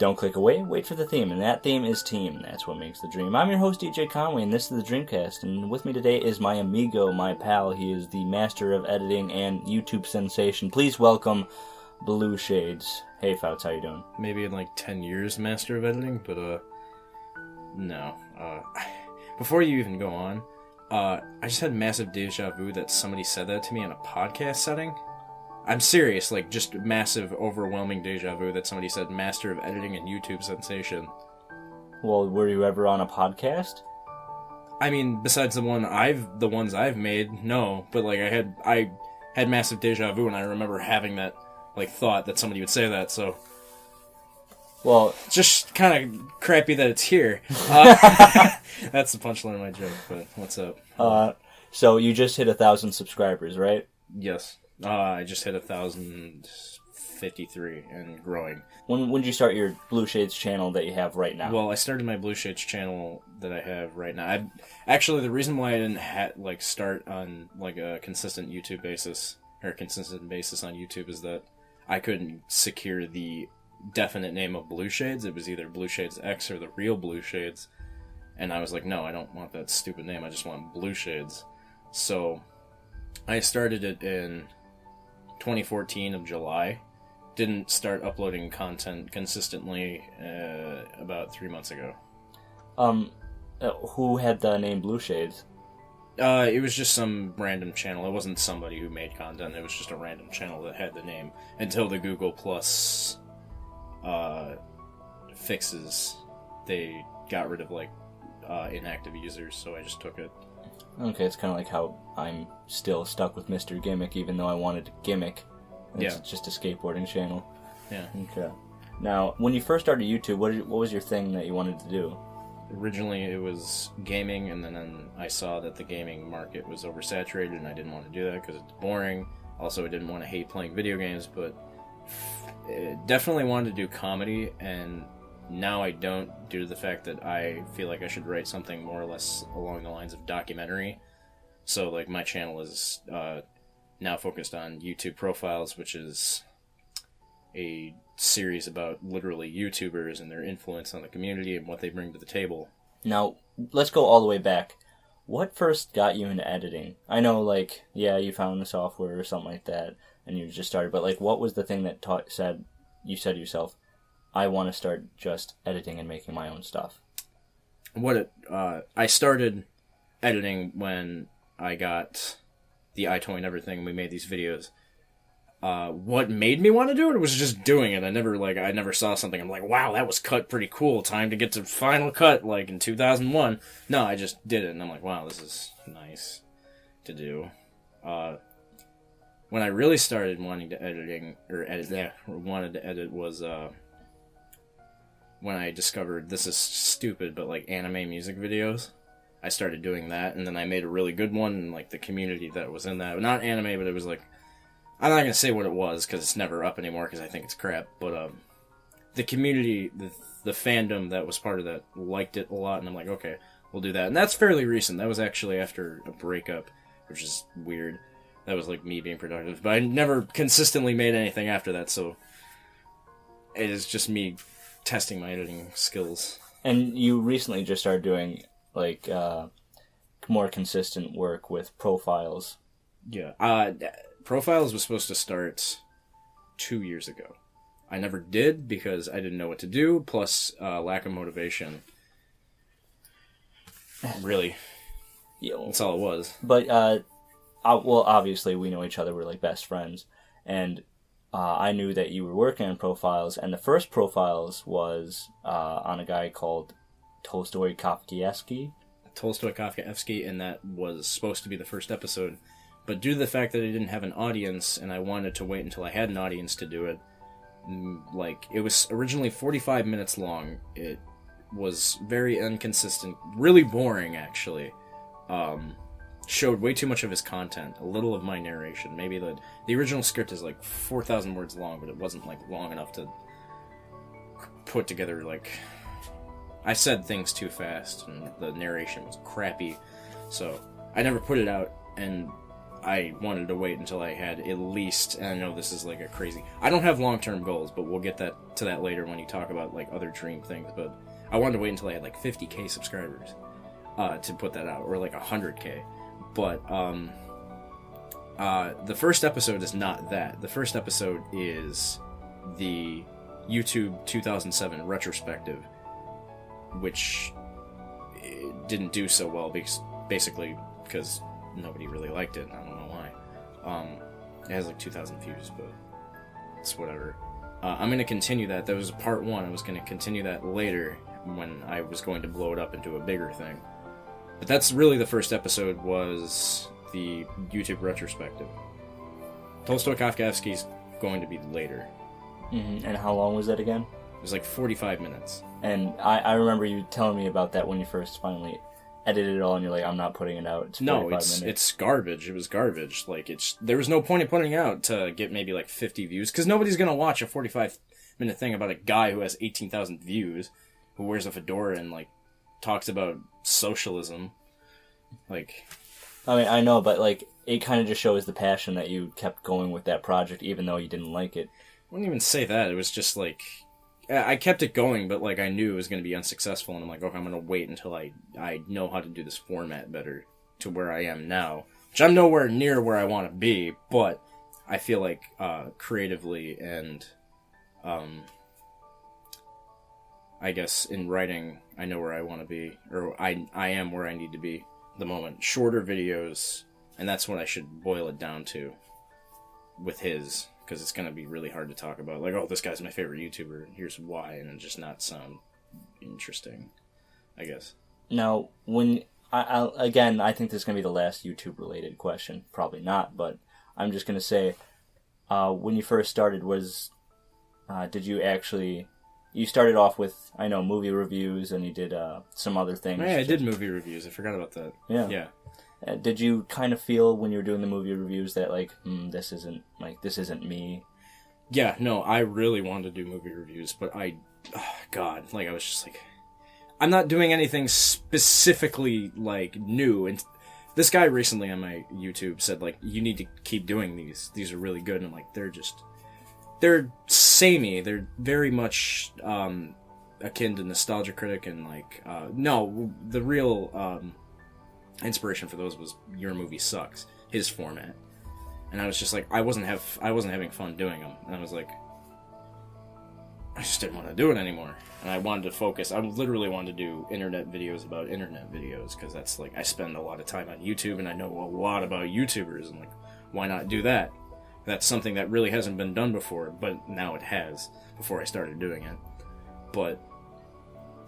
Don't click away, wait for the theme, and that theme is team. That's what makes the dream. I'm your host, DJ Conway, and this is the Dream Kast, and with me today is my amigo, my pal. He is the master of editing and YouTube sensation. Please welcome Blue Shades. Hey, Fouts, how you doing? Maybe in like 10 years master of editing, but no. Before you even go on, I just had massive deja vu that somebody said that to me in a podcast setting. I'm serious, like, just massive, overwhelming deja vu that somebody said master of editing and YouTube sensation. Well, were you ever on a podcast? I mean, besides the ones I've made, no. But, like, I had massive deja vu, and I remember having that, like, thought that somebody would say that, so... Well... It's just kind of crappy that it's here. That's the punchline of my joke, but what's up? So you just hit 1,000 subscribers, right? Yes. I just hit 1,053 and growing. When did you start your Blue Shades channel that you have right now? Well, I started my Blue Shades channel that I have right now. Actually, the reason why I didn't start on like a consistent YouTube basis or consistent basis on YouTube is that I couldn't secure the definite name of Blue Shades. It was either Blue Shades X or the real Blue Shades, and I was like, no, I don't want that stupid name. I just want Blue Shades. So I started it in 2014 of July. Didn't start uploading content consistently about 3 months ago. Who had the name Blue Shades? It was just some random channel. It wasn't somebody who made content. It was just a random channel that had the name until the Google Plus fixes. They got rid of inactive users, so I just took it. Okay, it's kind of like how I'm still stuck with Mr. Gimmick, even though I wanted to gimmick. It's just a skateboarding channel. Yeah. Okay. Now, when you first started YouTube, what was your thing that you wanted to do? Originally, it was gaming, and then I saw that the gaming market was oversaturated, and I didn't want to do that because it's boring. Also, I didn't want to hate playing video games, but definitely wanted to do comedy, and now I don't, due to the fact that I feel like I should write something more or less along the lines of documentary. So, like, my channel is now focused on YouTube Profiles, which is a series about literally YouTubers and their influence on the community and what they bring to the table. Now, let's go all the way back. What first got you into editing? I know, you found the software or something like that, and you just started, but, what was the thing that you said to yourself, I want to start just editing and making my own stuff? I started editing when I got the iToy and everything, and we made these videos. What made me want to do it was just doing it. I never saw something, I'm like, wow, that was cut pretty cool. Time to get to final cut, in 2001. No, I just did it, and I'm like, wow, this is nice to do. When I really started wanting to wanted to edit was, when I discovered, this is stupid, but anime music videos. I started doing that, and then I made a really good one, and the community that was in that, not anime, but it was I'm not going to say what it was, because it's never up anymore, because I think it's crap, but the community, the fandom that was part of that liked it a lot, and I'm like, okay, we'll do that. And that's fairly recent. That was actually after a breakup, which is weird. That was me being productive, but I never consistently made anything after that, so it is just me testing my editing skills. And you recently just started doing more consistent work with Profiles. Yeah. Profiles was supposed to start 2 years ago. I never did because I didn't know what to do, plus lack of motivation. Really. Yeah, that's all it was. But, obviously we know each other. We're best friends. And I knew that you were working on Profiles, and the first Profiles was on a guy called Tolstoy Kafkaevsky, and that was supposed to be the first episode. But due to the fact that I didn't have an audience, and I wanted to wait until I had an audience to do it, it was originally 45 minutes long. It was very inconsistent, really boring, actually. Showed way too much of his content, a little of my narration. Maybe the original script is 4,000 words long, but it wasn't long enough to put together. I said things too fast, and the narration was crappy, so I never put it out. And I wanted to wait until I had at least, and I know this is like a crazy, I don't have long-term goals, but we'll get to that later when you talk about like other dream things, but I wanted to wait until I had like 50k subscribers to put that out, or like 100k. But the first episode is not that. The first episode is the YouTube 2007 retrospective, which didn't do so well basically because nobody really liked it, and I don't know why. It has like 2,000 views, but it's whatever. I'm going to continue that. That was part one. I was going to continue that later when I was going to blow it up into a bigger thing. But that's really the first episode, was the YouTube retrospective. Tolstoy Kafkaevsky's going to be later. Mm-hmm. And how long was that again? It was like 45 minutes. And I remember you telling me about that when you first finally edited it all, and you're like, I'm not putting it out. It's 45 minutes. It's garbage. It was garbage. Like, there was no point in putting it out to get maybe like 50 views, because nobody's going to watch a 45-minute thing about a guy who has 18,000 views, who wears a fedora and like talks about socialism. Like, I mean, I know, but like, it kind of just shows the passion that you kept going with that project, even though you didn't like it. I wouldn't even say that. It was just like, I kept it going, but like I knew it was going to be unsuccessful, and I'm like, okay, I'm going to wait until I know how to do this format better to where I am now, which I'm nowhere near where I want to be, but I feel like creatively and I guess in writing, I know where I want to be, or I am where I need to be at the moment. Shorter videos, and that's what I should boil it down to with his, because it's going to be really hard to talk about. Like, oh, this guy's my favorite YouTuber, and here's why, and it just not sound interesting, I guess. Now, when again, I think this is going to be the last YouTube-related question. Probably not, but I'm just going to say, when you first started, did you actually... You started off with, I know, movie reviews, and you did some other things. Yeah, I did movie reviews. I forgot about that. Yeah. Did you kind of feel when you were doing the movie reviews that, like, this isn't me? Yeah, no, I really wanted to do movie reviews, but I was just like, I'm not doing anything specifically, like, new. And this guy recently on my YouTube said, like, you need to keep doing these. These are really good. And I'm like, they're samey. They're very much akin to Nostalgia Critic, and, like, no, the real inspiration for those was Your Movie Sucks, his format. And I was just like, I wasn't having fun doing them, and I was like, I just didn't want to do it anymore. And I wanted to focus. I literally wanted to do internet videos about internet videos, because that's like, I spend a lot of time on YouTube, and I know a lot about YouTubers, and like, why not do that? That's something that really hasn't been done before, but now it has, before I started doing it. But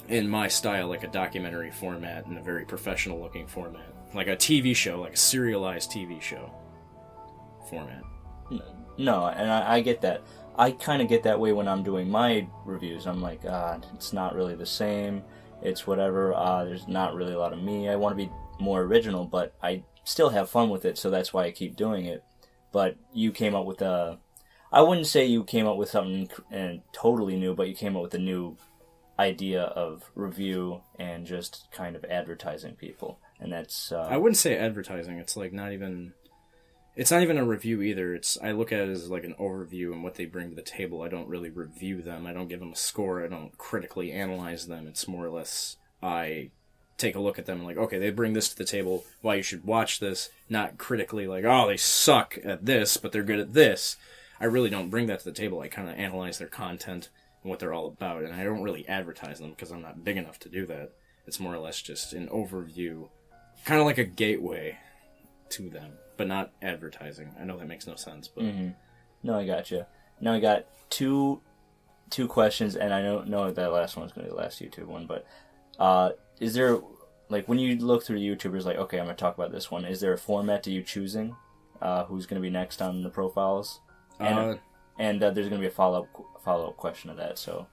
in my style, like a documentary format, and a very professional looking format. Like a TV show, like a serialized TV show format. No, and I get that. I kind of get that way when I'm doing my reviews. I'm like, it's not really the same. It's whatever. There's not really a lot of me. I want to be more original, but I still have fun with it, so that's why I keep doing it. But you came up with I wouldn't say you came up with something totally new, but you came up with a new idea of review and just kind of advertising people. And that's... I wouldn't say advertising. It's like it's not even a review either. I look at it as like an overview and what they bring to the table. I don't really review them. I don't give them a score. I don't critically analyze them. It's more or less, I take a look at them and like, okay, they bring this to the table, why you should watch this, not critically like, oh, they suck at this, but they're good at this. I really don't bring that to the table. I kind of analyze their content and what they're all about, and I don't really advertise them because I'm not big enough to do that. It's more or less just an overview, kind of like a gateway to them, but not advertising. I know that makes no sense, but... Mm-hmm. No, I got you. Now I got two questions, and I know that last one's going to be the last YouTube one, but is there, like, when you look through YouTubers, like, okay, I'm going to talk about this one, is there a format to you choosing who's going to be next on the profiles? And there's going to be a follow-up question to that, so...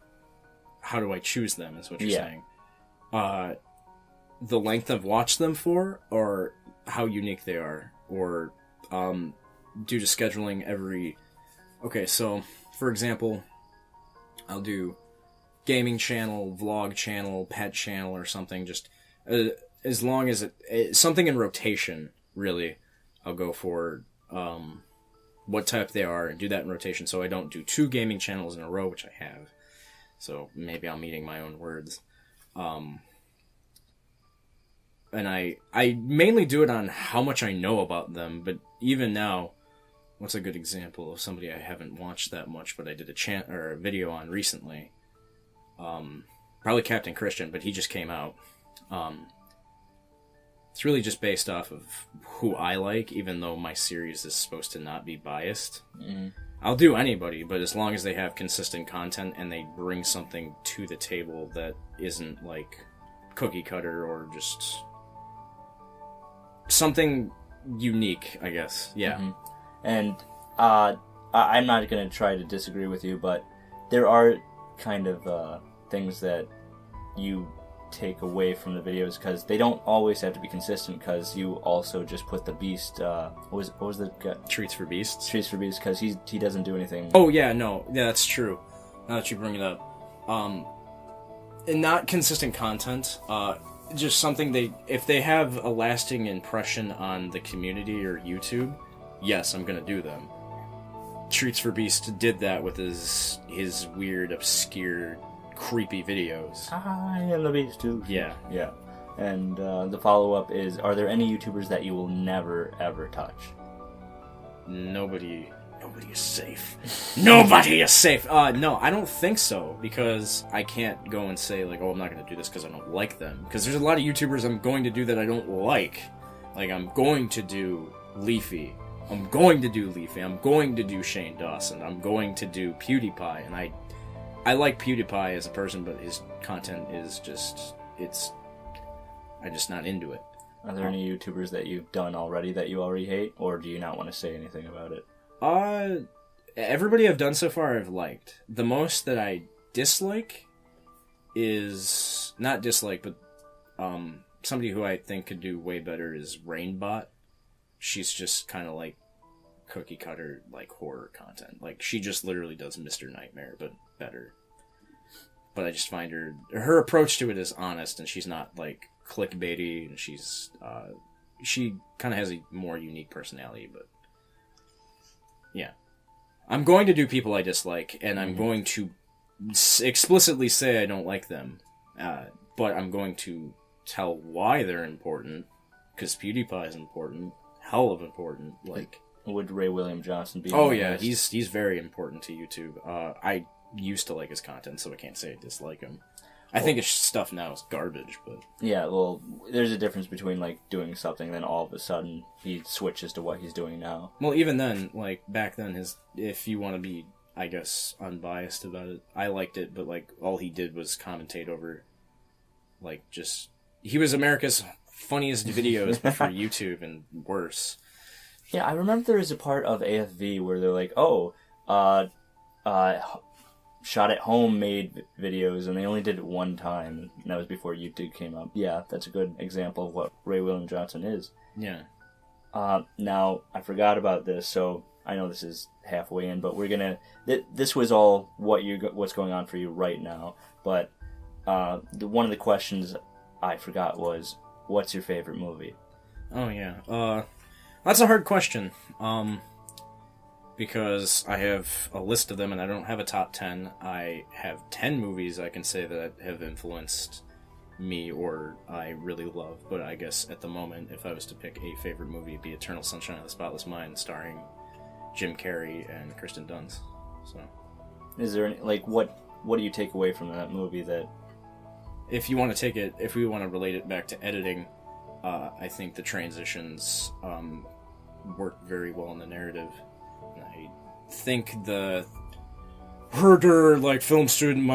How do I choose them, is what you're saying? The length I've watched them for, or how unique they are, or due to scheduling every... Okay, so, for example, I'll do gaming channel, vlog channel, pet channel, or something, just as long as it's something in rotation, really, I'll go for what type they are and do that in rotation, so I don't do 2 gaming channels in a row, which I have. So maybe I'm eating my own words. And I mainly do it on how much I know about them, but even now, what's a good example of somebody I haven't watched that much, but I did a video on recently? Probably Captain Christian, but he just came out. It's really just based off of who I like, even though my series is supposed to not be biased. Mm-hmm. I'll do anybody, but as long as they have consistent content and they bring something to the table that isn't like cookie cutter or just something unique, I guess. Yeah. Mm-hmm. And I'm not going to try to disagree with you, but there are kind of things that you take away from the videos because they don't always have to be consistent, because you also just put the Beast, what was the guy? Treats for Beasts? Treats for Beast, because he doesn't do anything. Oh, yeah, no. Yeah, that's true. Now that you bring it up. And not consistent content, just something if they have a lasting impression on the community or YouTube, yes, I'm gonna do them. Treats for Beast did that with his weird, obscure, creepy videos. I am the Beast too. Yeah. Yeah. And the follow-up is, are there any YouTubers that you will never, ever touch? Nobody is safe. Nobody is safe! No, I don't think so, because I can't go and say, like, oh, I'm not going to do this because I don't like them. Because there's a lot of YouTubers I'm going to do that I don't like. Like, I'm going to do Leafy. I'm going to do Shane Dawson. I'm going to do PewDiePie. And I like PewDiePie as a person, but his content is just... I'm just not into it. Are there any YouTubers that you've done already that you already hate? Or do you not want to say anything about it? Everybody I've done so far I've liked. The most that I dislike is... Not dislike, but somebody who I think could do way better is Rainbot. She's just kind of like cookie cutter, like horror content. Like, she just literally does Mr. Nightmare, but better. But I just find her approach to it is honest, and she's not like clickbaity, and she kind of has a more unique personality, but yeah. I'm going to do people I dislike, and I'm going to explicitly say I don't like them, but I'm going to tell why they're important, because PewDiePie is important, hell of important. Like, would Ray William Johnson be? Oh yeah, he's very important to YouTube. I used to like his content, so I can't say I dislike him. I think his stuff now is garbage, but... Yeah, well, there's a difference between, like, doing something, then all of a sudden he switches to what he's doing now. Well, even then, like, back then, if you want to be, I guess, unbiased about it, I liked it, but, like, all he did was commentate over, like, just... He was America's funniest videos for YouTube, and worse. Yeah, I remember there was a part of AFV where they're like, shot at home made videos, and they only did it one time, and that was before YouTube came up. Yeah, that's a good example of what Ray William Johnson is. Yeah. Now, I forgot about this, so I know this is halfway in, but we're gonna... This was all what's going on for you right now, but one of the questions I forgot was, what's your favorite movie? Oh, yeah. That's a hard question. Because I have a list of them, and I don't have a top 10. I have 10 movies I can say that have influenced me or I really love. But I guess at the moment, if I was to pick a favorite movie, it'd be Eternal Sunshine of the Spotless Mind, starring Jim Carrey and Kristen Dunst. So, is there any, like, what do you take away from that movie that... If we want to relate it back to editing, I think the transitions work very well in the narrative. I think the herder, like, film student,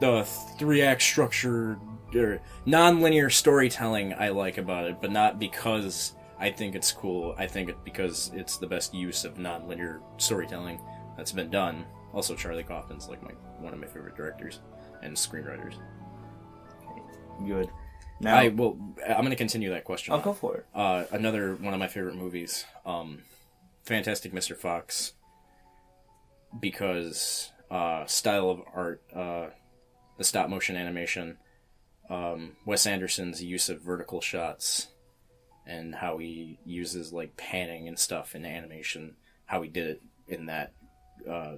the 3-act structure, or non-linear storytelling I like about it, but not because I think it's cool. I think it's because it's the best use of non-linear storytelling that's been done. Also, Charlie Kaufman's like one of my favorite directors and screenwriters. Good. Now, I'm going to continue that question. I'll go for it. Another one of my favorite movies, Fantastic Mr. Fox, because style of art, the stop-motion animation, Wes Anderson's use of vertical shots, and how he uses like panning and stuff in animation, how he did it in that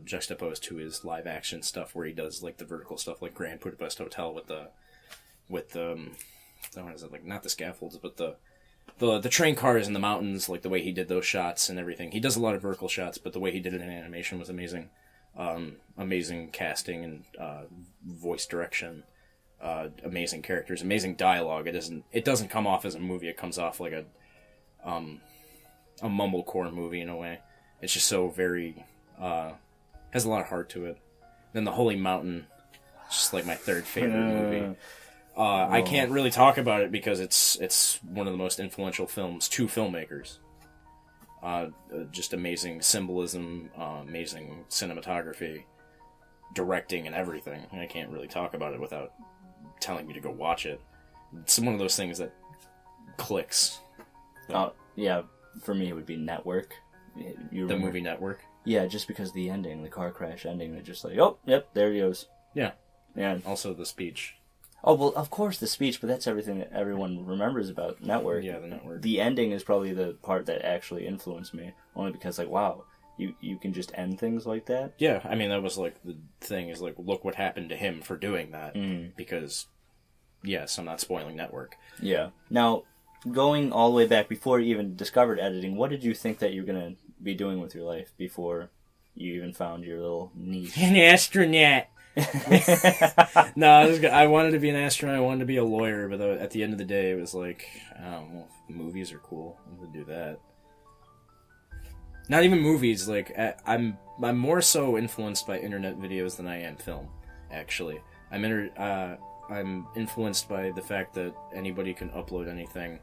juxtaposed to his live action stuff where he does like the vertical stuff like Grand Budapest Hotel with the what is it, like not the scaffolds but the train cars in the mountains, like the way he did those shots and everything. He does a lot of vertical shots, but the way he did it in animation was amazing. Amazing casting and voice direction, amazing characters, amazing dialogue. It doesn't come off as a movie. It comes off like a mumblecore movie in a way. It's just so very has a lot of heart to it. Then The Holy Mountain, just like my third favorite movie. I can't really talk about it because it's one of the most influential films to filmmakers. Just amazing symbolism, amazing cinematography, directing, and everything. I can't really talk about it without telling you to go watch it. It's one of those things that clicks. Yeah, for me it would be Network. The movie Network? Yeah, just because the ending, the car crash ending, they're just like, oh, yep, there he goes. Yeah. Yeah. Also the speech. Oh, well, of course the speech, but that's everything that everyone remembers about Network. Yeah, the Network. The ending is probably the part that actually influenced me, only because, like, wow, you can just end things like that? Yeah, I mean, that was, like, the thing is, like, look what happened to him for doing that. Because, yes, I'm not spoiling Network. Yeah. Now, going all the way back, before you even discovered editing, what did you think that you were going to be doing with your life before you even found your little niche? An astronaut! No, I wanted to be an astronaut. I wanted to be a lawyer, but at the end of the day, it was like, well, movies are cool. I'm gonna do that. Not even movies. Like I'm more so influenced by internet videos than I am film. Actually, I'm influenced by the fact that anybody can upload anything,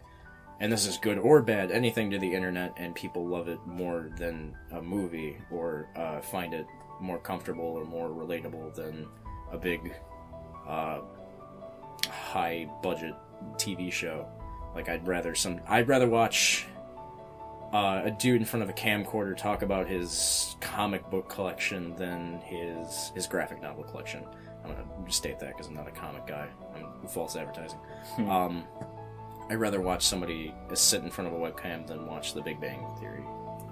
and this is good or bad, anything to the internet, and people love it more than a movie or find it more comfortable or more relatable than a big high budget TV show. Like I'd rather watch a dude in front of a camcorder talk about his comic book collection than his graphic novel collection. I'm gonna state that because I'm not a comic guy. I'm false advertising. I'd rather watch somebody sit in front of a webcam than watch The Big Bang Theory.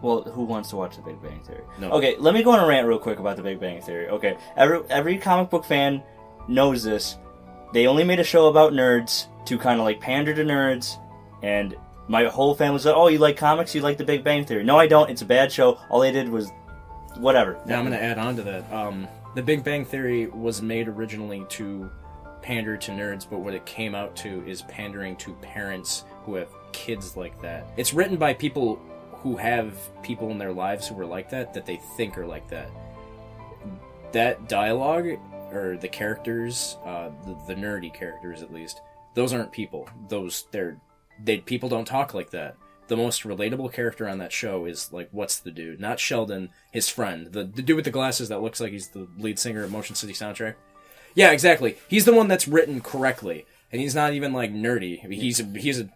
Well, who wants to watch The Big Bang Theory? No. Okay, let me go on a rant real quick about The Big Bang Theory. Okay, every comic book fan knows this. They only made a show about nerds to kind of like pander to nerds, and my whole family was like, oh, you like comics? You like The Big Bang Theory? No, I don't. It's a bad show. All they did was whatever. Now I'm going to add on to that. The Big Bang Theory was made originally to pander to nerds, but what it came out to is pandering to parents who have kids like that. It's written by people who have people in their lives who are like that they think are like that. That dialogue, or the characters, the nerdy characters at least, those aren't people. People don't talk like that. The most relatable character on that show is, like, what's the dude? Not Sheldon, his friend. The dude with the glasses that looks like he's the lead singer of Motion City Soundtrack. Yeah, exactly. He's the one that's written correctly. And he's not even, like, nerdy. I mean, he's a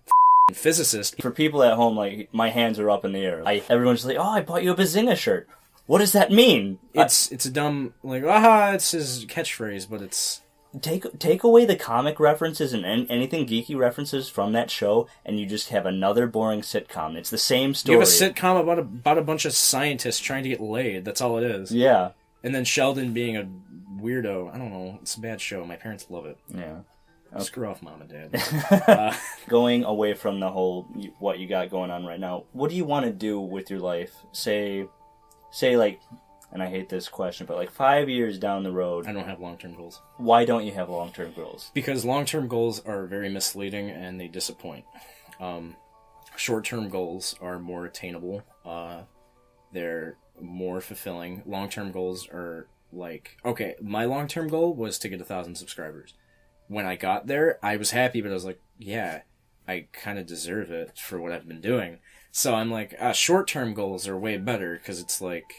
physicist. For people at home, like, my hands are up in the air. Everyone's like, oh, I bought you a Bazinga shirt. What does that mean? It's a dumb, like, it's his catchphrase, but it's... Take away the comic references and anything geeky references from that show, and you just have another boring sitcom. It's the same story. You have a sitcom about a bunch of scientists trying to get laid. That's all it is. Yeah. And then Sheldon being a weirdo. I don't know. It's a bad show. My parents love it. Yeah. Okay. Screw off, Mom and Dad. Going away from the whole what you got going on right now, what do you want to do with your life? Say like, and I hate this question, but like 5 years down the road. I don't have long-term goals. Why don't you have long-term goals? Because long-term goals are very misleading and they disappoint. Short-term goals are more attainable. They're more fulfilling. Long-term goals are like, okay, my long-term goal was to get 1,000 subscribers. When I got there, I was happy, but I was like, yeah, I kind of deserve it for what I've been doing. So I'm like, short-term goals are way better, because it's like...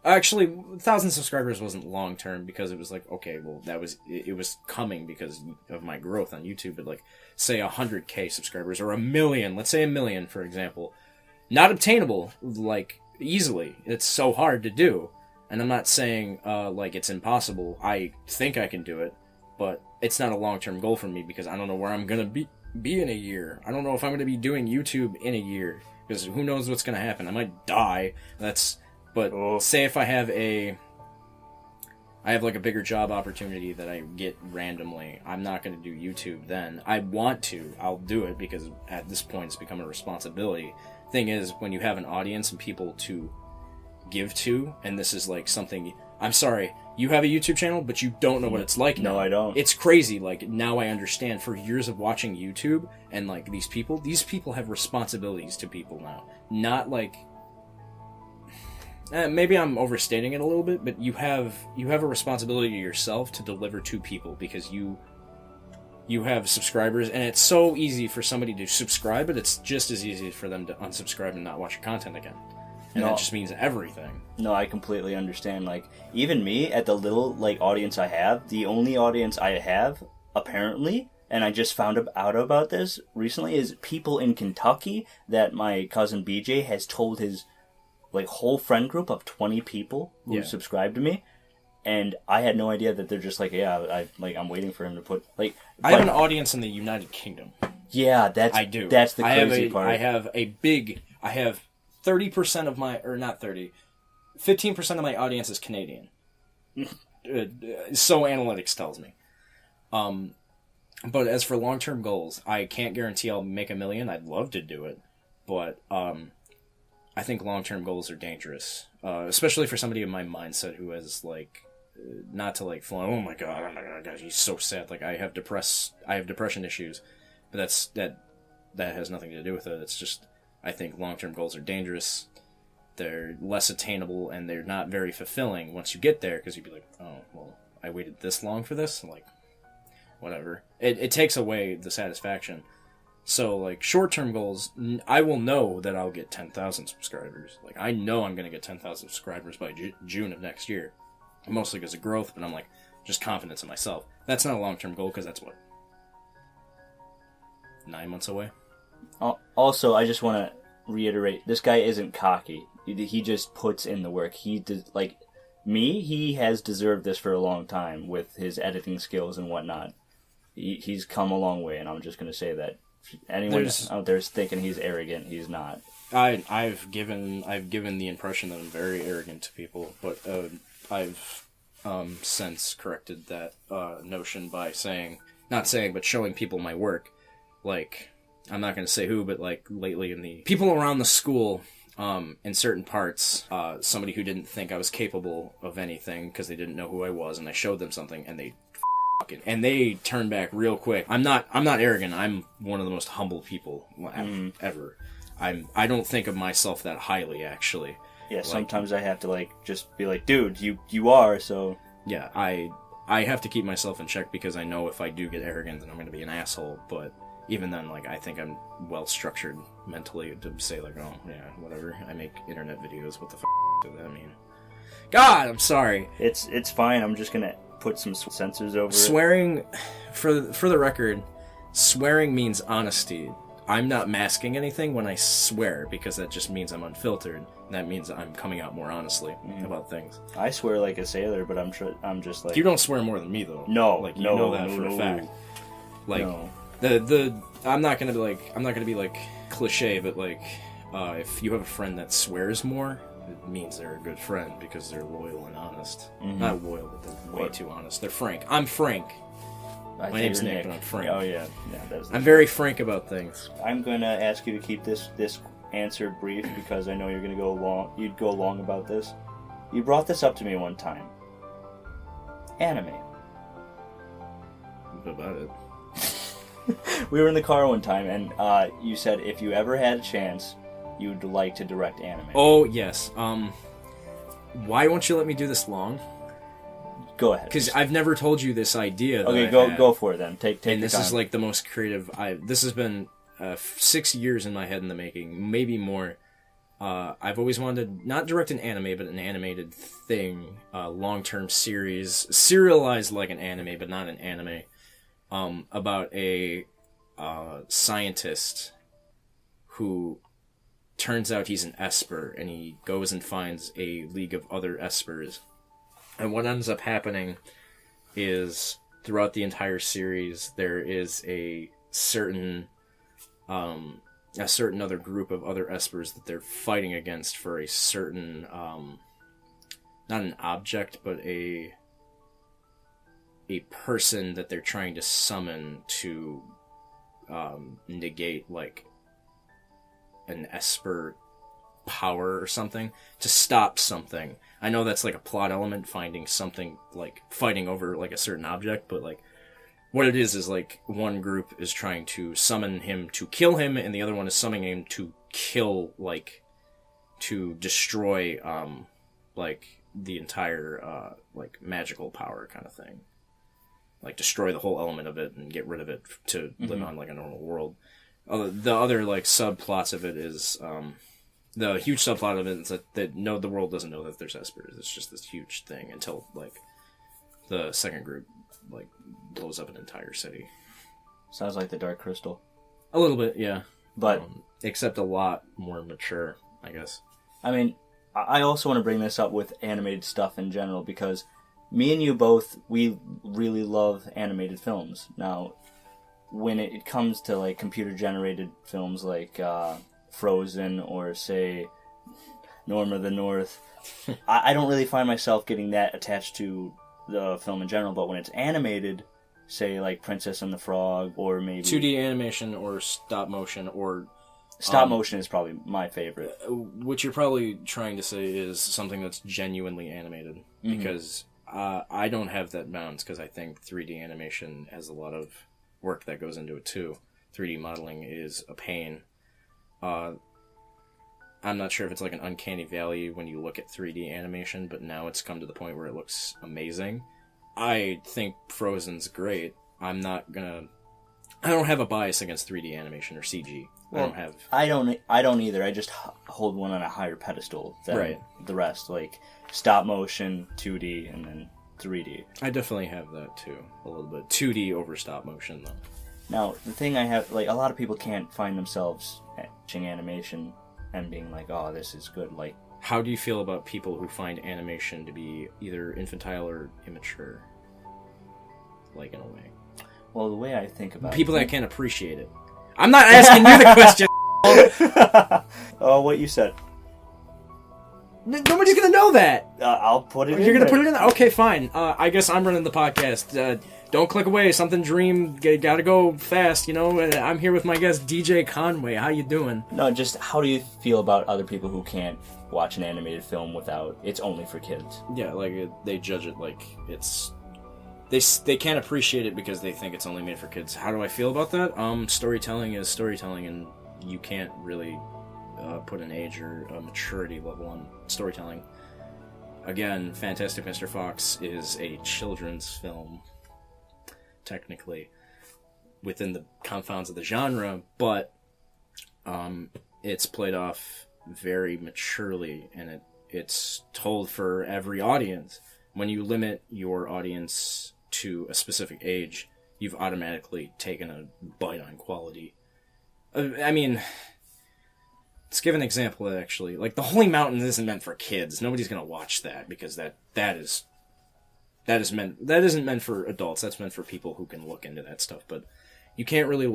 Actually, 1,000 subscribers wasn't long-term, because it was like, okay, well, it was coming because of my growth on YouTube, but like, say 100K subscribers, or 1 million, let's say 1 million, for example. Not obtainable, like, easily. It's so hard to do. And I'm not saying, like, it's impossible. I think I can do it, but it's not a long-term goal for me, because I don't know where I'm gonna be be in a year. I don't know if I'm going to be doing YouTube in a year, because who knows what's going to happen. I might die. But say if I have like a bigger job opportunity that I get randomly, I'm not going to do YouTube then. I want to. I'll do it because at this point it's become a responsibility. Thing is, when you have an audience and people to give to, and this is like something, I'm sorry, you have a YouTube channel, but you don't know what it's like now. No, I don't. It's crazy. Like, now I understand. For years of watching YouTube, and like these people have responsibilities to people now. Not like, maybe I'm overstating it a little bit, but you have a responsibility to yourself to deliver to people, because you have subscribers, and it's so easy for somebody to subscribe, but it's just as easy for them to unsubscribe and not watch your content again. And that just means everything. No, I completely understand. Like, even me, at the little, like, audience I have, the only audience I have, apparently, and I just found out about this recently, is people in Kentucky that my cousin BJ has told his, like, whole friend group of 20 people who subscribe to me. And I had no idea that they're just like, I'm waiting for him to put, like... I have an audience in the United Kingdom. Yeah, I do. That's the crazy part. I have 30% of my, or not 30, 15% of my audience is Canadian. So analytics tells me. But as for long-term goals, I can't guarantee I'll make $1 million. I'd love to do it. But I think long-term goals are dangerous. Especially for somebody in my mindset who has, like, not to, like, fly, oh my god, he's so sad. Like, I have depression issues. But that has nothing to do with it. It's just, I think long-term goals are dangerous. They're less attainable, and they're not very fulfilling once you get there, because you'd be like, oh, well, I waited this long for this? Like, whatever. It takes away the satisfaction. So, like, short-term goals, I will know that I'll get 10,000 subscribers. Like, I know I'm going to get 10,000 subscribers by June of next year. Mostly because of growth, but I'm, like, just confidence in myself. That's not a long-term goal, because that's, 9 months away? Also, I just want to reiterate, this guy isn't cocky. He just puts in the work. He has deserved this for a long time with his editing skills and whatnot. He's come a long way, and I'm just going to say that. Anyone out there is thinking he's arrogant, he's not. I've given the impression that I'm very arrogant to people, but I've since corrected that notion by showing people my work. Like, I'm not going to say who, but like lately in the people around the school, in certain parts, somebody who didn't think I was capable of anything because they didn't know who I was, and I showed them something, and they turned back real quick. I'm not arrogant. I'm one of the most humble people ever. I don't think of myself that highly, actually. Yeah, sometimes I have to like just be like, dude, you are, so. Yeah, I have to keep myself in check, because I know if I do get arrogant, then I'm going to be an asshole. But even then, like, I think I'm well structured mentally to say like, oh yeah, whatever. I make internet videos. What the does that mean? God, I'm sorry. It's fine. I'm just gonna put some censors over swearing. For the record, swearing means honesty. I'm not masking anything when I swear, because that just means I'm unfiltered. That means I'm coming out more honestly about things. I swear like a sailor, but I'm just like... You don't swear more than me, though. No, like, you know that for a fact. Like, no. I'm not gonna be like cliche, but like, if you have a friend that swears more, it means they're a good friend, because they're loyal and honest. Mm-hmm. Not loyal, but they're way too honest. They're frank. I'm frank. My name's Nick, but I'm frank. Oh yeah, I'm very frank about things. I'm gonna ask you to keep this answer brief, because I know you're gonna go long. You'd go long about this. You brought this up to me one time. Anime. What about it? We were in the car one time, and you said if you ever had a chance, you'd like to direct anime. Oh yes. Why won't you let me do this long? Go ahead. Because I've never told you this idea. Okay, go for it then. Take. And this time. is like the most creative. This has been 6 years in my head in the making, maybe more. I've always wanted to not direct an anime, but an animated thing, long-term series, serialized like an anime, but not an anime, about a scientist who turns out he's an Esper, and he goes and finds a league of other Espers. And what ends up happening is, throughout the entire series, there is a certain a certain other group of other espers that they're fighting against for a certain not an object, but a person that they're trying to summon to negate like an esper power or something, to stop something. I know that's like a plot element, finding something, like fighting over like a certain object, but like what it is like one group is trying to summon him to kill him, and the other one is summoning him to kill, like to destroy like the entire like magical power kind of thing, like destroy the whole element of it and get rid of it to live on like a normal world. The other like subplots of it is the huge subplot of it is that no, the world doesn't know that there's espers. It's just this huge thing until like the second group like blows up an entire city. Sounds like the Dark Crystal. A little bit, yeah, but except a lot more mature, I guess. I mean, I also want to bring this up with animated stuff in general, because me and you both, we really love animated films. Now, when it comes to like computer-generated films like Frozen or, say, Norm of the North, I don't really find myself getting that attached to the film in general. But when it's animated, say like Princess and the Frog, or maybe 2D animation or stop motion, or stop motion is probably my favorite. What you're probably trying to say is something that's genuinely animated, because I don't have that balance, because I think 3D animation has a lot of work that goes into it too. 3D modeling is a pain. I'm not sure if it's like an uncanny valley when you look at 3D animation, but now it's come to the point where it looks amazing. I think Frozen's great. I don't have a bias against 3D animation or CG. Well, I don't either. I just hold one on a higher pedestal than the rest, like stop motion, 2D, and then 3D. I definitely have that too, a little bit. 2D over stop motion, though. Now, the thing I have, like, a lot of people can't find themselves watching animation and being like, oh, this is good. Like, how do you feel about people who find animation to be either infantile or immature? Like, in a way. Well, the way I think about people that can't appreciate it. I'm not asking you the question. Oh, what you said. Nobody's gonna know that. I'll put it in. You're gonna put it in there? Okay, fine. I guess I'm running the podcast. Don't click away. Something Dream. Gotta go fast, you know. I'm here with my guest, DJ Conway. How you doing? No, just how do you feel about other people who can't watch an animated film without it's only for kids? Yeah, like they judge it like it's... They can't appreciate it because they think it's only made for kids. How do I feel about that? Storytelling is storytelling, and you can't really put an age or a maturity level on storytelling. Again, Fantastic Mr. Fox is a children's film, technically, within the confines of the genre, but it's played off very maturely, and it's told for every audience. When you limit your audience to a specific age, you've automatically taken a bite on quality. I mean, let's give an example, actually. Like, The Holy Mountain isn't meant for kids. Nobody's gonna watch that, because that isn't meant for adults. That's meant for people who can look into that stuff. But you can't really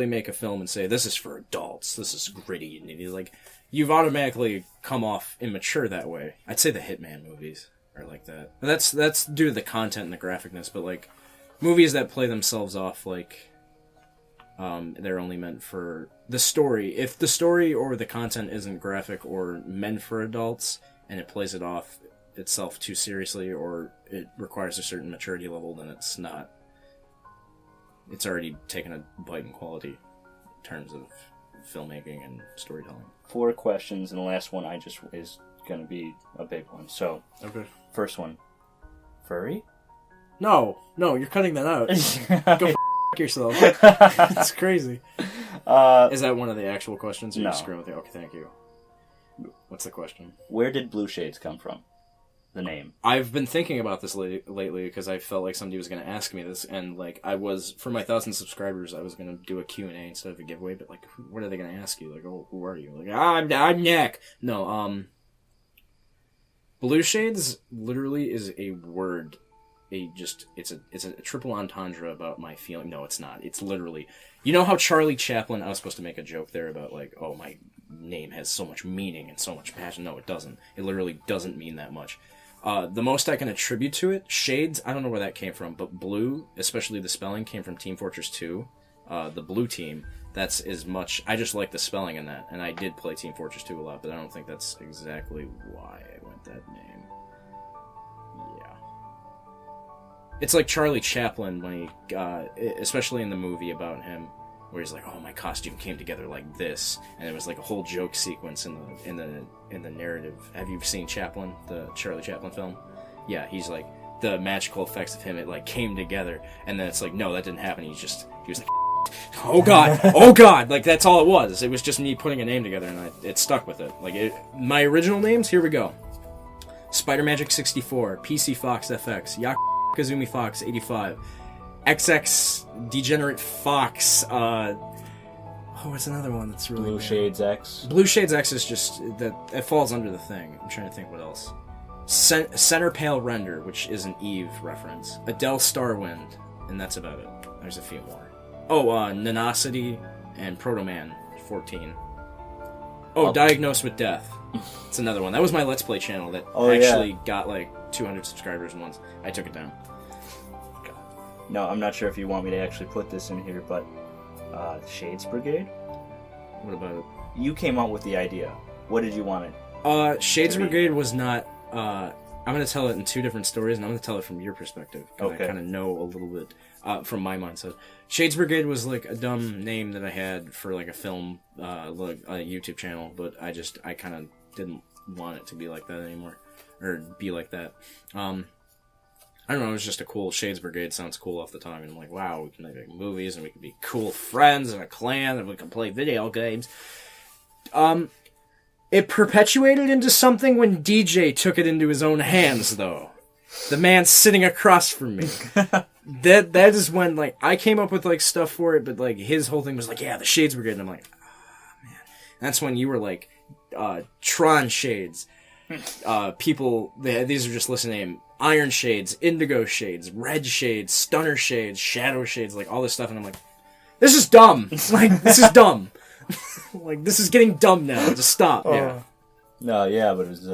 make a film and say, this is for adults, this is gritty, and like, you've automatically come off immature that way. I'd say the Hitman movies are like that. That's due to the content and the graphicness, but like movies that play themselves off like they're only meant for the story. If the story or the content isn't graphic or meant for adults, and it plays it off itself too seriously, or it requires a certain maturity level, then it's not. It's already taken a bite in quality in terms of filmmaking and storytelling. 4 questions, and the last one is going to be a big one. So, okay. First one, furry? No, you're cutting that out. Go f*** yourself. It's crazy. Is that one of the actual questions? Or no. You're screwing with it? Okay, thank you. What's the question? Where did Blue Shades come from? The name. I've been thinking about this lately because I felt like somebody was going to ask me this, and like for my 1,000 subscribers, I was going to do a Q&A instead of a giveaway. But like, what are they going to ask you? Like, oh, who are you? Like, I'm Nick. No, Blue Shades literally is a word it's a triple entendre about my feeling. No, it's not. It's literally, you know how Charlie Chaplin, I was supposed to make a joke there about like, oh, my name has so much meaning and so much passion. No, it doesn't. It literally doesn't mean that much. The most I can attribute to it, Shades, I don't know where that came from, but Blue, especially the spelling, came from Team Fortress 2, the Blue team. That's as much, I just like the spelling in that, and I did play Team Fortress 2 a lot, but I don't think that's exactly why I went that name. Yeah. It's like Charlie Chaplin when he, especially in the movie about him, where he's like, "Oh, my costume came together like this," and it was like a whole joke sequence in the narrative. Have you seen Chaplin, the Charlie Chaplin film? Yeah, he's like the magical effects of him. It like came together, and then it's like, no, that didn't happen. He was like, "Oh God, oh God!" Like that's all it was. It was just me putting a name together, and it stuck with it. Like my original names. Here we go: Spider Magic 64, PC Fox FX, Yakazumi Fox 85. XX Degenerate Fox. What's another one that's really Blue Shades X. Blue Shades X is just that. It falls under the thing. I'm trying to think what else. Center Pale Render, which is an Eve reference. Adele Starwind, and that's about it. There's a few more. Oh, Nanocity and Protoman 14. Oh, Diagnosed with Death. It's another one. That was my Let's Play channel that actually got like 200 subscribers once. I took it down. No, I'm not sure if you want me to actually put this in here, but Shades Brigade? What about it? You came up with the idea. What did you want it Shades Brigade was not... I'm going to tell it in two different stories, and I'm going to tell it from your perspective. Okay. I kind of know a little bit from my mindset. Shades Brigade was like a dumb name that I had for like a film, like a YouTube channel, but I kind of didn't want it to be like that anymore. Or be like that. I don't know, it was just a cool... Shades Brigade sounds cool off the tongue, and I'm like, wow, we can make movies, and we can be cool friends, and a clan, and we can play video games. It perpetuated into something when DJ took it into his own hands, though. The man sitting across from me. That is when, like, I came up with, like, stuff for it, but, like, his whole thing was like, yeah, the Shades Brigade, and I'm like, man. That's when you were like, Tron Shades. People, these are just listening. Iron Shades, Indigo Shades, Red Shades, Stunner Shades, Shadow Shades, like all this stuff, and I'm like, this is dumb. Like, this is dumb. Like, this is getting dumb now. Just stop. Yeah. No, yeah, but it was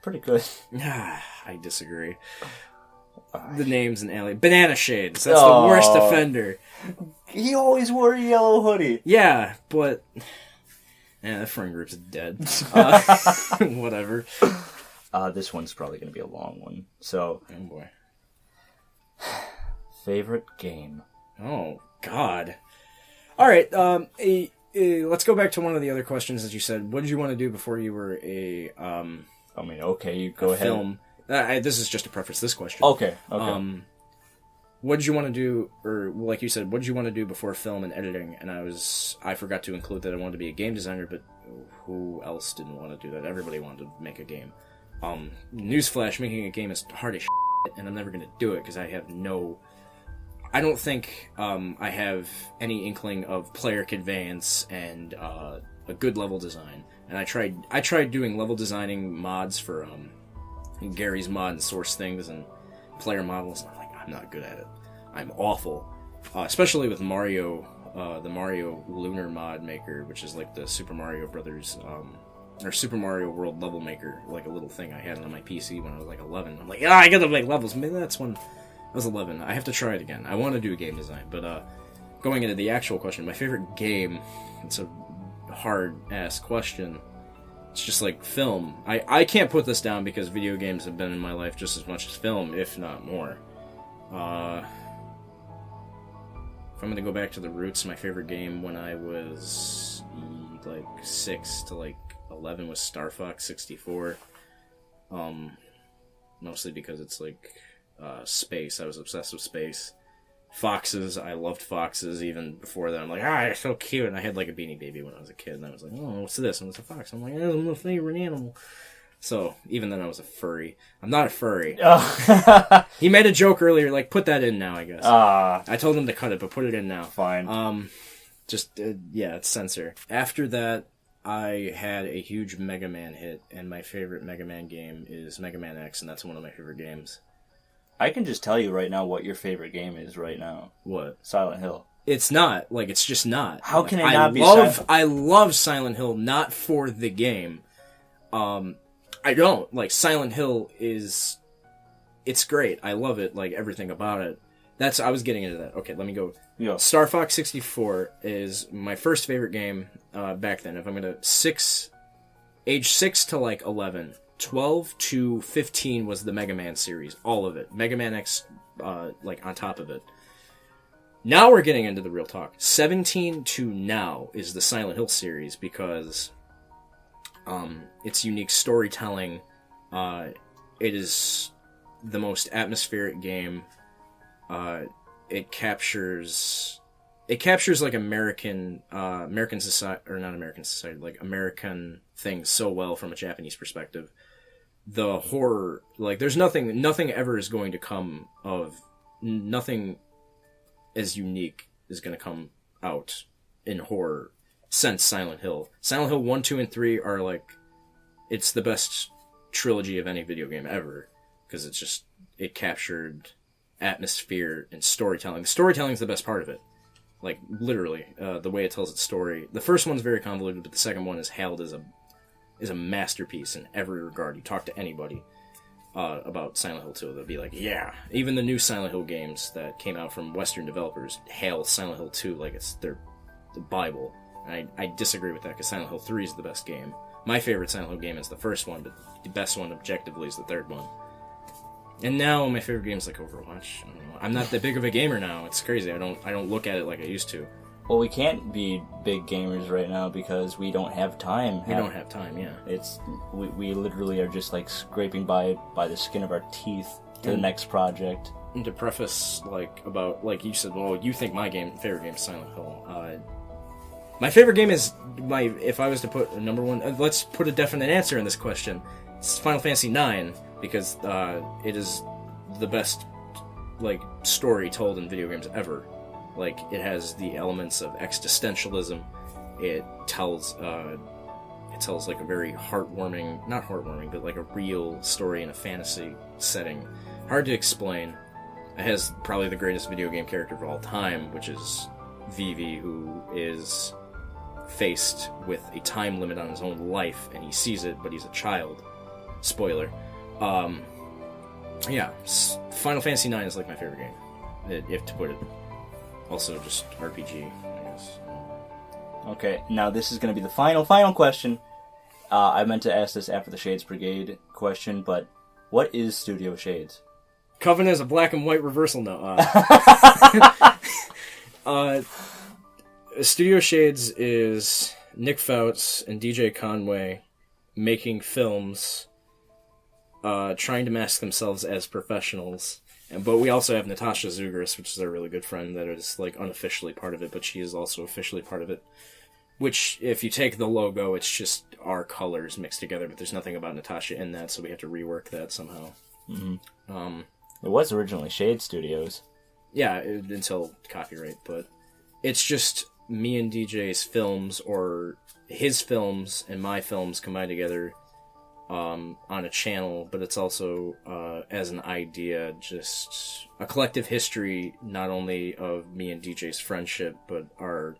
pretty good. I disagree. The name's an alien. Banana Shades. That's the worst offender. He always wore a yellow hoodie. Yeah, but... Yeah, that friend group's dead. Whatever. This one's probably going to be a long one. So, oh boy. Favorite game? Oh, God. All right, let's go back to one of the other questions that you said. What did you want to do before you were you go ahead. Film. This is just to preface this question. Okay. What did you want to do, or like you said, what did you want to do before film and editing? And I forgot to include that I wanted to be a game designer, but who else didn't want to do that? Everybody wanted to make a game. Newsflash, making a game is hard as shit, and I'm never going to do it because I don't think I have any inkling of player conveyance and a good level design. And I tried doing level designing mods for Gary's Mod and Source Things and player models, and I'm like, I'm not good at it. I'm awful. Especially with Mario, the Mario Lunar Mod Maker, which is like the Super Mario Brothers, or Super Mario World level maker, like a little thing I had on my PC when I was like 11. I'm like, I gotta make levels. Maybe that's when I was 11. I have to try it again. I want to do a game design, but going into the actual question, my favorite game, it's a hard-ass question. It's just like film. I can't put this down because video games have been in my life just as much as film, if not more. If I'm gonna go back to the roots, my favorite game when I was like 6 to like 11 was Star Fox 64. Mostly because it's like space. I was obsessed with space. Foxes, I loved foxes even before that. I'm like, they're so cute. And I had like a Beanie Baby when I was a kid, and I was like, oh, what's this? And it's a fox. I'm like, that's my favorite animal. So even then I was a furry. I'm not a furry. He made a joke earlier, like, put that in now, I guess. I told him to cut it, but put it in now. Fine. It's censor. After that, I had a huge Mega Man hit, and my favorite Mega Man game is Mega Man X, and that's one of my favorite games. I can just tell you right now what your favorite game is right now. What? Silent Hill. It's not. Like, it's just not. How can it I not be I love Silent Hill, not for the game. I don't. Like, Silent Hill is... It's great. I love it, like, everything about it. I was getting into that. Okay, let me go. Yeah. Star Fox 64 is my first favorite game back then. If I'm going to... Age 6 to, like, 11. 12 to 15 was the Mega Man series. All of it. Mega Man X, like, on top of it. Now we're getting into the real talk. 17 to now is the Silent Hill series because its unique storytelling. It is the most atmospheric game. It captures like American society, or not American society, like American things so well from a Japanese perspective. The horror, like, there's nothing ever is going to come of, nothing as unique is going to come out in horror since Silent Hill. Silent Hill 1, 2, and 3 are, like, it's the best trilogy of any video game ever, because it captured atmosphere and storytelling. The storytelling's the best part of it. Like, literally, the way it tells its story. The first one's very convoluted, but the second one is hailed as a masterpiece in every regard. You talk to anybody about Silent Hill 2, they'll be like, yeah. Even the new Silent Hill games that came out from Western developers hail Silent Hill 2 like it's the Bible. And I disagree with that, because Silent Hill 3 is the best game. My favorite Silent Hill game is the first one, but the best one objectively is the third one. And now my favorite game is like Overwatch. I don't know. I'm not that big of a gamer now. It's crazy. I don't look at it like I used to. Well, we can't be big gamers right now because we don't have time. We don't have time, yeah. We literally are just like scraping by the skin of our teeth to the next project. And to preface, like you said, well, you think my favorite game is Silent Hill. My favorite game is if I was to put a number one, let's put a definite answer in this question. It's Final Fantasy IX, because it is the best, like, story told in video games ever. Like, it has the elements of existentialism. It tells like a very heartwarming, not heartwarming, but like a real story in a fantasy setting. Hard to explain. It has probably the greatest video game character of all time, which is Vivi, who is faced with a time limit on his own life, and he sees it, but he's a child. Spoiler. Yeah, Final Fantasy IX is like my favorite game, if to put it. Also, just RPG, I guess. Okay, now this is going to be the final question. I meant to ask this after the Shades Brigade question, but what is Studio Shades? Coven is a black and white reversal now. Studio Shades is Nick Fouts and DJ Conway making films, trying to mask themselves as professionals. But we also have Natasha Zugris, which is our really good friend that is, like, unofficially part of it, but she is also officially part of it. Which, if you take the logo, it's just our colors mixed together, but there's nothing about Natasha in that, so we have to rework that somehow. Mm-hmm. It was originally Shade Studios. Yeah, until copyright, but it's just me and DJ's films, or his films and my films combined together on a channel, but it's also as an idea, just a collective history, not only of me and DJ's friendship, but our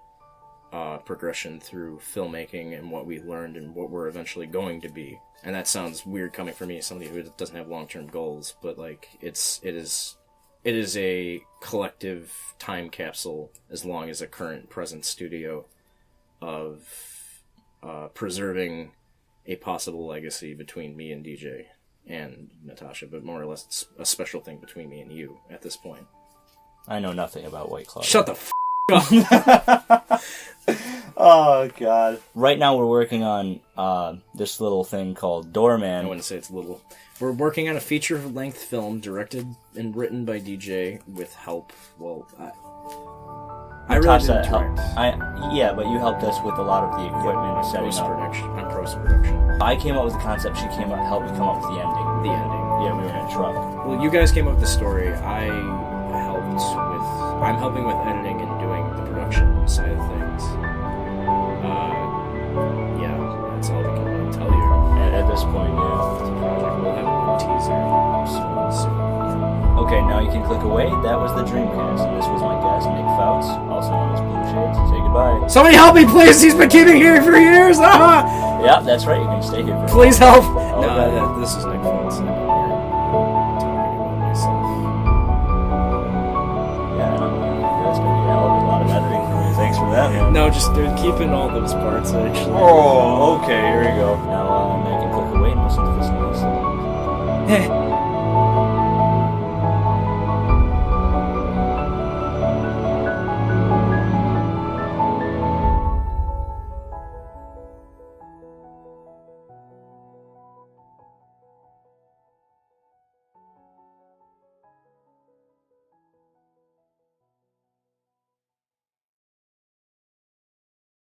progression through filmmaking and what we learned and what we're eventually going to be. And that sounds weird coming from me, somebody who doesn't have long-term goals, but like it is a collective time capsule, as long as a current present studio, of preserving a possible legacy between me and DJ and Natasha, but more or less it's a special thing between me and you at this point. I know nothing about White Claw. Shut the up! Oh, God. Right now we're working on this little thing called Doorman. I wouldn't say it's little. We're working on a feature-length film directed and written by DJ with help. Well, I really didn't direct. Yeah, but you helped us with a lot of the equipment setting up. On post-production. I came up with the concept, she helped me come up with the ending. The ending. Yeah, we were in a truck. Well, you guys came up with the story. I'm helping with editing and doing the production side of things. Yeah, that's all we can tell you. At this point, yeah. We'll have a teaser soon. Okay, now you can click away. That was the Dream Kast, and this was my guest, Nick Fouts, also known as Blue Shades. Say goodbye. Somebody help me, please! He's been keeping here for years! Ah! Yeah, that's right. You can stay here for Please help! Oh, No, God. this is Nick Fouts. I'm here talking about myself. Yeah, that's going to be a lot of editing for me. Thanks for that, man. No, just keeping all those parts, actually. Oh, okay.